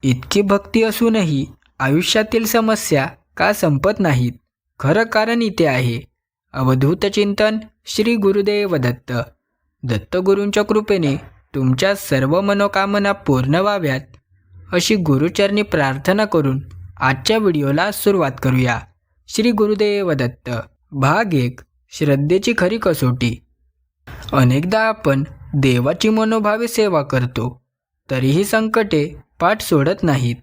इतकी भक्ती असूनही आयुष्यातील समस्या का संपत नाहीत? खरं कारण इथे आहे. अवधूत चिंतन श्री गुरुदेव दत्त. दत्तगुरूंच्या कृपेने तुमच्या सर्व मनोकामना पूर्ण व्हाव्यात अशी गुरुचरणी प्रार्थना करून आजच्या व्हिडिओला सुरुवात करूया. श्री गुरुदेव दत्त. भाग 1. श्रद्धेची खरी कसोटी. अनेकदा आपण देवाची मनोभावे सेवा करतो, तरीही संकटे पाठ सोडत नाहीत.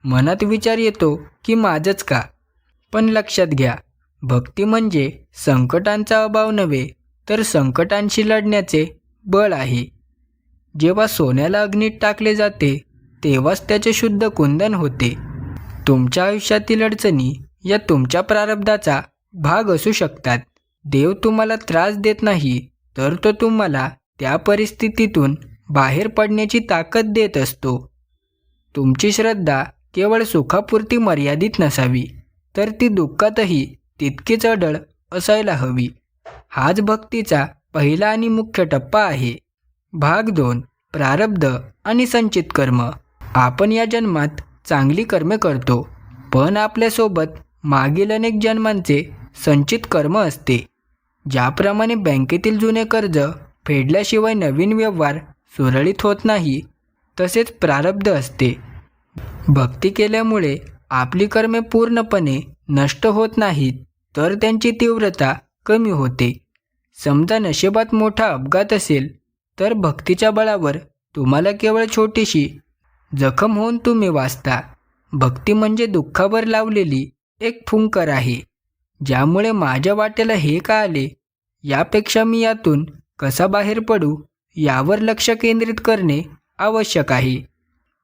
मनात विचार येतो की माझंच का? पण लक्षात घ्या, भक्ती म्हणजे संकटांचा अभाव नव्हे, तर संकटांशी लढण्याचे बळ आहे. जेव्हा सोन्याला अग्नीत टाकले जाते, तेव्हाच त्याचे शुद्ध कुंदन होते. तुमच्या आयुष्यातील अडचणी या तुमच्या प्रारब्धाचा भाग असू शकतात. देव तुम्हाला त्रास देत नाही, तर तो तुम्हाला त्या परिस्थितीतून बाहेर पडण्याची ताकद देत असतो. तुमची श्रद्धा केवळ सुखापुरती मर्यादित नसावी, तर ती दुःखातही तितकीच अढळ असायला हवी. हाच भक्तीचा पहिला आणि मुख्य टप्पा आहे. भाग 2. प्रारब्ध आणि संचित कर्म. आपण या जन्मात चांगली कर्मे करतो, पण आपल्यासोबत मागील अनेक जन्मांचे संचित कर्म असते. ज्याप्रमाणे बँकेतील जुने कर्ज फेडल्याशिवाय नवीन व्यवहार सुरळीत होत नाही, तसेच प्रारब्ध असते. भक्ती केल्यामुळे आपली कर्मे पूर्णपणे नष्ट होत नाहीत, तर त्यांची तीव्रता कमी होते. समजा नशिबात मोठा अपघात असेल, तर भक्तीच्या बळावर तुम्हाला केवळ छोटीशी जखम होऊन तुम्ही वाचता. भक्ती म्हणजे दुःखावर लावलेली एक फुंकर आहे, ज्यामुळे माझ्या वाटेला हे का आले, यापेक्षा मी यातून कसा बाहेर पडू यावर लक्ष केंद्रित करणे आवश्यक आहे.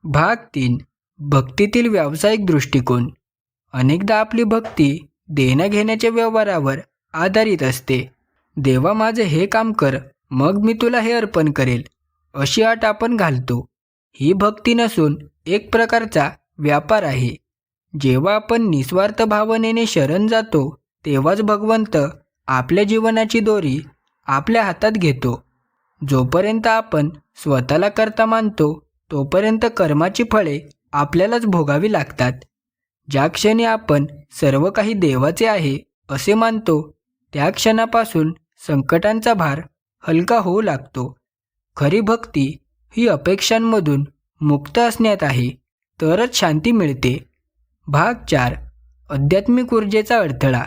भाग 3. भक्तीतील व्यावसायिक दृष्टिकोन. अनेकदा आपली भक्ती देण्याघेण्याच्या व्यवहारावर आधारित असते. देवा, माझे हे काम कर, मग मी तुला हे अर्पण करेल, अशी अट आपण घालतो. ही भक्ती नसून एक प्रकारचा व्यापार आहे. जेव्हा आपण निस्वार्थ भावनेने शरण जातो, तेव्हाच भगवंत आपल्या जीवनाची दोरी आपल्या हातात घेतो. जोपर्यंत आपण स्वतःला कर्ता मानतो, तोपर्यंत कर्माची फळे आपल्यालाच भोगावी लागतात. ज्या क्षणी आपण सर्व काही देवाचे आहे असे मानतो, त्या क्षणापासून संकटांचा भार हलका होऊ लागतो. खरी भक्ती ही अपेक्षांमधून मुक्त असण्यात आहे, तरच शांती मिळते. भाग 4. आध्यात्मिक ऊर्जेचा अडथळा.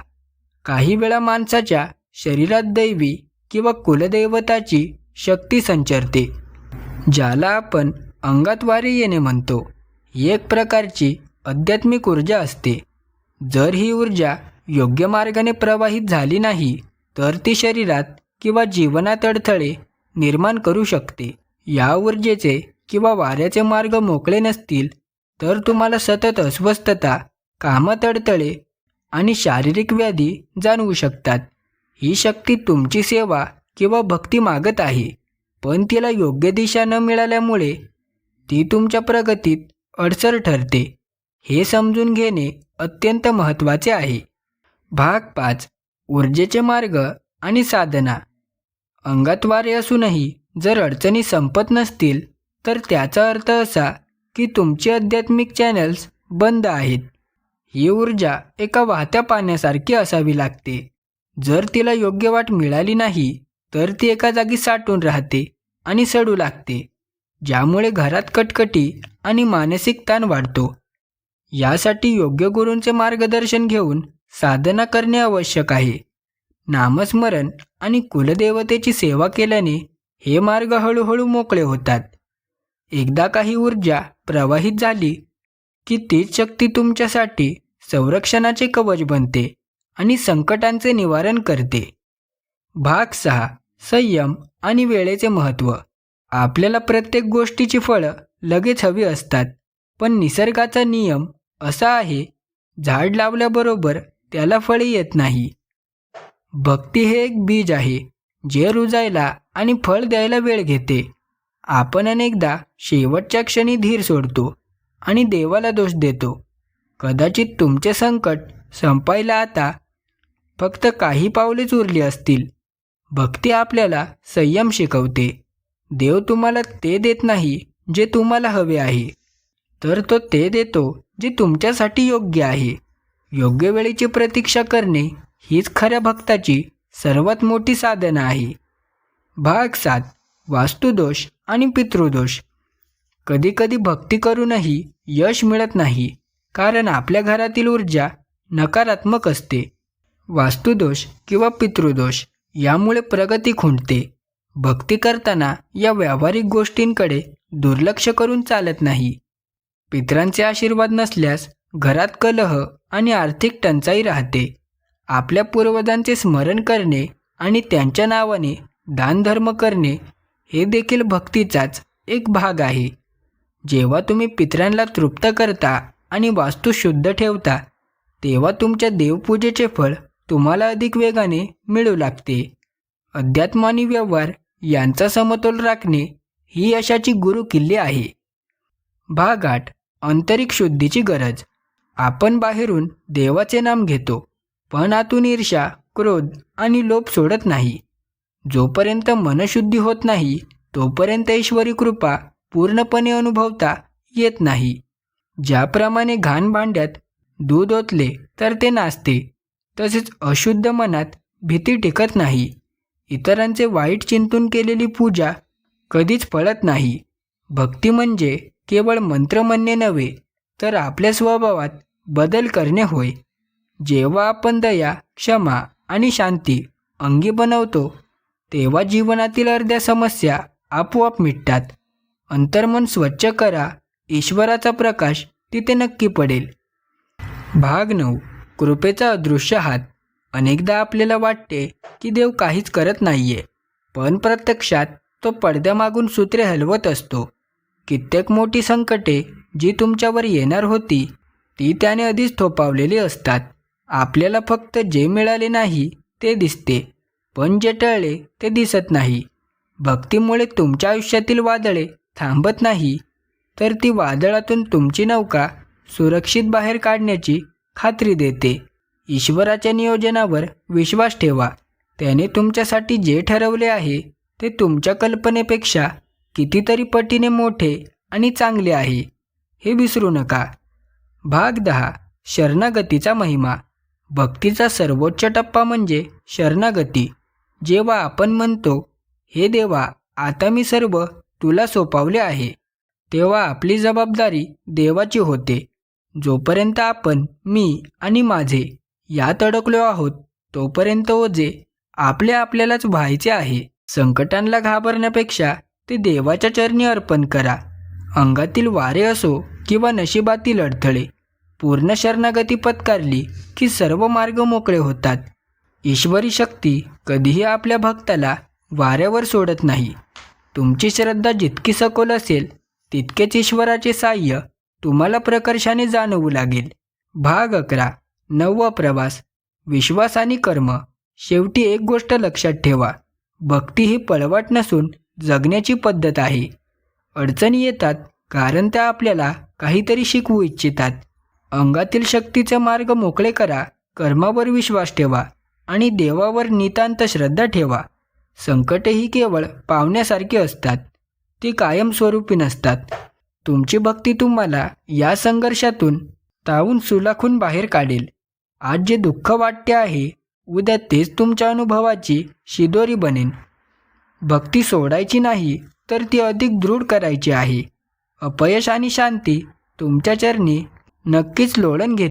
काही वेळा माणसाच्या शरीरात दैवी किंवा कुलदैवताची शक्ती संचरते, ज्याला आपण अंगात वारे येणे म्हणतो. ही एक प्रकारची आध्यात्मिक ऊर्जा असते. जर ही ऊर्जा योग्य मार्गाने प्रवाहित झाली नाही, तर ती शरीरात किंवा जीवनात अडथळे निर्माण करू शकते. या ऊर्जेचे किंवा वाऱ्याचे मार्ग मोकळे नसतील, तर तुम्हाला सतत अस्वस्थता, कामात अडथळे आणि शारीरिक व्याधी जाणवू शकतात. ही शक्ती तुमची सेवा किंवा भक्ती मागत आहे, पण तिला योग्य दिशा न मिळाल्यामुळे ती तुमच्या प्रगतीत अडसर ठरते. हे समजून घेणे अत्यंत महत्त्वाचे आहे. भाग 5. ऊर्जेचे मार्ग आणि साधना. अंगात वारे असूनही जर अडचणी संपत नसतील, तर त्याचा अर्थ असा की तुमची आध्यात्मिक चॅनल्स बंद आहेत. ही ऊर्जा एका वाहत्या पाण्यासारखी असावी लागते. जर तिला योग्य वाट मिळाली नाही, तर ती एका जागी साठून राहते आणि सडू लागते, ज्यामुळे घरात कटकटी आणि मानसिक ताण वाढतो. यासाठी योग्य गुरूंचे मार्गदर्शन घेऊन साधना करणे आवश्यक आहे. नामस्मरण आणि कुलदेवतेची सेवा केल्याने हे मार्ग हळूहळू मोकळे होतात. एकदा काही ऊर्जा प्रवाहित झाली की तीच शक्ती तुमच्यासाठी संरक्षणाचे कवच बनते आणि संकटांचे निवारण करते. भाग 6. संयम आणि वेळेचे महत्त्व. आपल्याला प्रत्येक गोष्टीची फळं लगेच हवी असतात, पण निसर्गाचा नियम असा आहे, झाड लावल्याबरोबर त्याला फळे येत नाही. भक्ती हे एक बीज आहे, जे रुजायला आणि फळ द्यायला वेळ घेते. आपण अनेकदा शेवटच्या क्षणी धीर सोडतो आणि देवाला दोष देतो. कदाचित तुमचे संकट संपायला आता फक्त काही पावलेच उरली असतील. भक्ती आपल्याला संयम शिकवते. देव तुम्हाला ते देत नाही जे तुम्हाला हवे आहे, तर तो ते देतो जे तुमच्यासाठी योग्य आहे. योग्य वेळेची प्रतीक्षा करणे हीच खऱ्या भक्ताची सर्वात मोठी साधना आहे. भाग 7. वास्तुदोष आणि पितृदोष. कधीकधी भक्ती करूनही यश मिळत नाही, कारण आपल्या घरातील ऊर्जा नकारात्मक असते. वास्तुदोष किंवा पितृदोष यामुळे प्रगती खुंटते. भक्ती करताना या व्यावहारिक गोष्टींकडे दुर्लक्ष करून चालत नाही. पितरांचे आशीर्वाद नसल्यास घरात कलह आणि आर्थिक टंचाई राहते. आपल्या पूर्वजांचे स्मरण करणे आणि त्यांच्या नावाने दानधर्म करणे हे देखील भक्तीचाच एक भाग आहे. जेव्हा तुम्ही पितरांना तृप्त करता आणि वास्तू शुद्ध ठेवता, तेव्हा तुमच्या देवपूजेचे फळ तुम्हाला अधिक वेगाने मिळू लागते. अध्यात्म आणि व्यवहार यांचा समतोल राखणे ही यशाची गुरुकिल्ली आहे. भाग 8. आंतरिक शुद्धीची गरज. आपण बाहेरून देवाचे नाम घेतो, पण आतून ईर्ष्या, क्रोध आणि लोभ सोडत नाही. जोपर्यंत मनशुद्धी होत नाही, तोपर्यंत ईश्वरी कृपा पूर्णपणे अनुभवता येत नाही. ज्याप्रमाणे घाण भांड्यात दूध ओतले तर ते नासते, तसेच अशुद्ध मनात भीती टिकत नाही. इतरांचे वाईट चिंतून केलेली पूजा कधीच फळत नाही. भक्ती म्हणजे केवळ मंत्र म्हणणे नव्हे, तर आपल्या स्वभावात बदल करणे होय. जेव्हा आपण दया, क्षमा आणि शांती अंगी बनवतो, तेव्हा जीवनातील अर्ध्या समस्या आपोआप मिटतात. अंतर्मन स्वच्छ करा, ईश्वराचा प्रकाश तिथे नक्की पडेल. भाग 9. कृपेचा अदृश्य हात. अनेकदा आपल्याला वाटते की देव काहीच करत नाहीये, पण प्रत्यक्षात तो पडद्यामागून सूत्रे हलवत असतो. कित्येक मोठी संकटे जी तुमच्यावर येणार होती, ती त्याने आधीच थोपावलेली असतात. आपल्याला फक्त जे मिळाले नाही ते दिसते, पण जे टळले ते दिसत नाही. भक्तीमुळे तुमच्या आयुष्यातील वादळे थांबत नाही, तर ती वादळातून तुमची नौका सुरक्षित बाहेर काढण्याची खात्री देते. ईश्वराच्या नियोजनावर विश्वास ठेवा. त्याने तुमच्यासाठी जे ठरवले आहे ते तुमच्या कल्पनेपेक्षा कितीतरी पटीने मोठे आणि चांगले आहे, हे विसरू नका. भाग 10. शरणागतीचा महिमा. भक्तीचा सर्वोच्च टप्पा म्हणजे शरणागती. जेव्हा आपण म्हणतो, हे देवा, आता मी सर्व तुला सोपवले आहे, तेव्हा आपली जबाबदारी देवाची होते. जोपर्यंत आपण मी आणि माझे यात अडकलो आहोत, तोपर्यंत ओझे आपल्यालाच व्हायचे आहे. संकटांना घाबरण्यापेक्षा ते देवाच्या चरणी अर्पण करा. अंगातील वारे असो किंवा नशिबातील अडथळे, पूर्ण शरणागती पत्करली की सर्व मार्ग मोकळे होतात. ईश्वरी शक्ती कधीही आपल्या भक्ताला वाऱ्यावर सोडत नाही. तुमची श्रद्धा जितकी सखोल असेल, तितकेच ईश्वराचे साह्य तुम्हाला प्रकर्षाने जाणवू लागेल. भाग 11. नववा प्रवास. विश्वास आणि कर्म. शेवटी एक गोष्ट लक्षात ठेवा, भक्ती ही पळवाट नसून जगण्याची पद्धत आहे. अडचणी येतात कारण त्या आपल्याला काहीतरी शिकवू इच्छितात. अंगातील शक्तीचे मार्ग मोकळे करा, कर्मावर विश्वास ठेवा आणि देवावर नितांत श्रद्धा ठेवा. संकटे ही केवळ पावण्यासारखी असतात, ती कायमस्वरूपी नसतात. तुमची भक्ती तुम्हाला या संघर्षातून तावून सुलाखून बाहेर काढेल. आज जे दुःख वाटते आहे, उद्या तेच तुमच्या अनुभवाची शिदोरी बनेन. भक्ती सोडायची नाही, तर ती अधिक दृढ करायची आहे. अपयश आणि शांती तुमच्या चरणी नक्कीच लोळण घेत